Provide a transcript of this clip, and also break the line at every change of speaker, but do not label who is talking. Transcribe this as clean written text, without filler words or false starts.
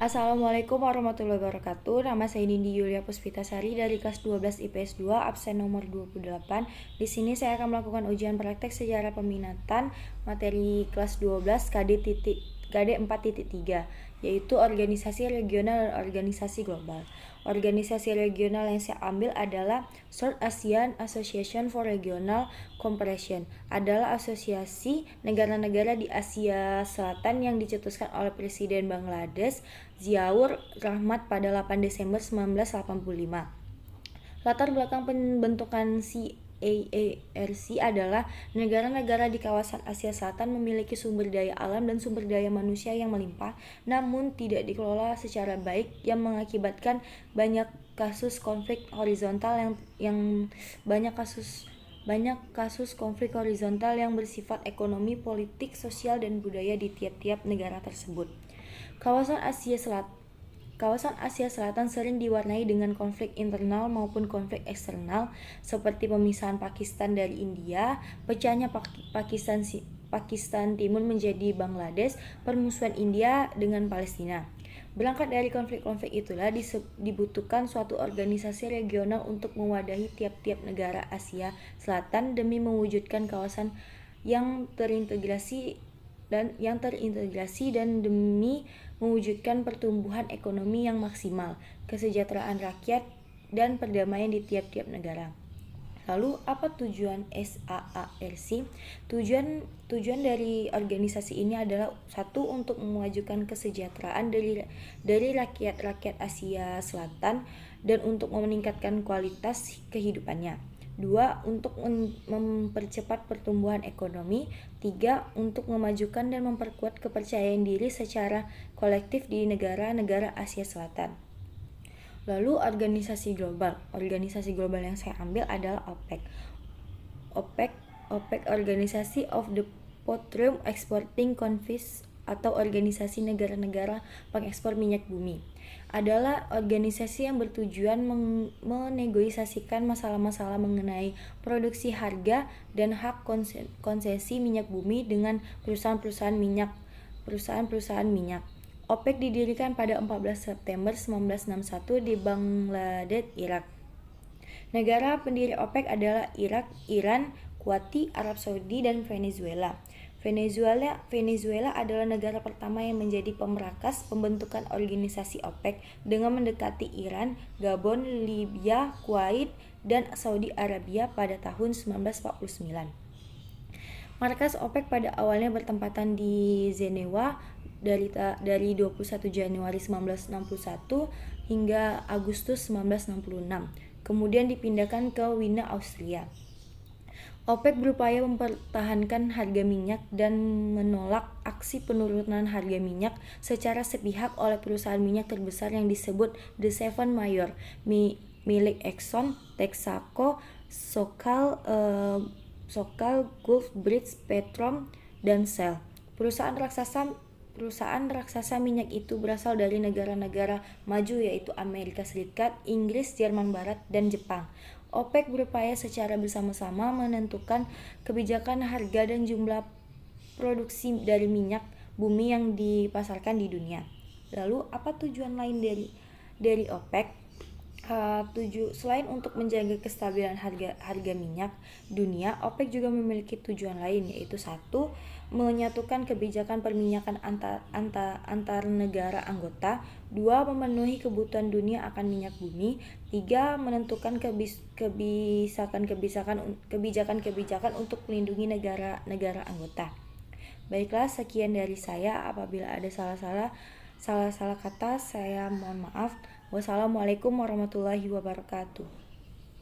Assalamualaikum warahmatullahi wabarakatuh. Nama saya Nindi Yulia Puspitasari dari kelas 12 IPS 2, absen nomor 28. Di sini saya akan melakukan ujian praktek sejarah peminatan materi kelas 12 KD 4.3, yaitu organisasi regional dan organisasi global. Organisasi regional yang saya ambil adalah South Asian Association for Regional Cooperation, adalah asosiasi negara-negara di Asia Selatan yang dicetuskan oleh Presiden Bangladesh Ziaur Rahmat pada 8 Desember 1985. Latar belakang pembentukan CAARC adalah negara-negara di kawasan Asia Selatan memiliki sumber daya alam dan sumber daya manusia yang melimpah, namun tidak dikelola secara baik, yang mengakibatkan banyak kasus konflik horizontal yang bersifat ekonomi, politik, sosial, dan budaya di tiap-tiap negara tersebut. Kawasan Asia Selatan sering diwarnai dengan konflik internal maupun konflik eksternal, seperti pemisahan Pakistan dari India, pecahnya Pakistan Timur menjadi Bangladesh, permusuhan India dengan Palestina. Berangkat dari konflik-konflik itulah dibutuhkan suatu organisasi regional untuk mewadahi tiap-tiap negara Asia Selatan demi mewujudkan kawasan yang terintegrasi dan demi mewujudkan pertumbuhan ekonomi yang maksimal, kesejahteraan rakyat, dan perdamaian di tiap-tiap negara. Lalu, apa tujuan SAARC? Tujuan dari organisasi ini adalah satu, untuk memajukan kesejahteraan dari rakyat Asia Selatan dan untuk meningkatkan kualitas kehidupannya. 2. Untuk mempercepat pertumbuhan ekonomi. 3. Untuk memajukan dan memperkuat kepercayaan diri secara kolektif di negara-negara Asia Selatan. Lalu organisasi global. Organisasi global yang saya ambil adalah OPEC. OPEC Organisasi of the Petroleum Exporting Countries, atau organisasi negara-negara pengekspor minyak bumi, adalah organisasi yang bertujuan menegosiasikan masalah-masalah mengenai produksi, harga, dan hak konsesi minyak bumi dengan perusahaan-perusahaan minyak. OPEC didirikan pada 14 September 1961 di Bangladesh, Irak. Negara pendiri OPEC adalah Irak, Iran, Kuwait, Arab Saudi, dan Venezuela. Venezuela adalah negara pertama yang menjadi pemerakas pembentukan organisasi OPEC dengan mendekati Iran, Gabon, Libya, Kuwait, dan Saudi Arabia pada tahun 1949. Markas OPEC pada awalnya bertempatan di Jenewa dari 21 Januari 1961 hingga Agustus 1966. Kemudian dipindahkan ke Wina, Austria. OPEC berupaya mempertahankan harga minyak dan menolak aksi penurunan harga minyak secara sepihak oleh perusahaan minyak terbesar yang disebut The Seven Major, milik Exxon, Texaco, Sokal, Gulf, British Petroleum, dan Shell. Perusahaan raksasa minyak itu berasal dari negara-negara maju, yaitu Amerika Serikat, Inggris, Jerman Barat, dan Jepang. OPEC berupaya secara bersama-sama menentukan kebijakan harga dan jumlah produksi dari minyak bumi yang dipasarkan di dunia. Lalu, apa tujuan lain dari OPEC? Selain untuk menjaga kestabilan harga minyak dunia, OPEC juga memiliki tujuan lain, yaitu 1. Menyatukan kebijakan perminyakan antar negara anggota. 2. Memenuhi kebutuhan dunia akan minyak bumi. 3. Menentukan kebijakan untuk melindungi negara anggota. Baiklah, sekian dari saya. Apabila ada salah kata, saya mohon maaf. Wassalamualaikum warahmatullahi wabarakatuh.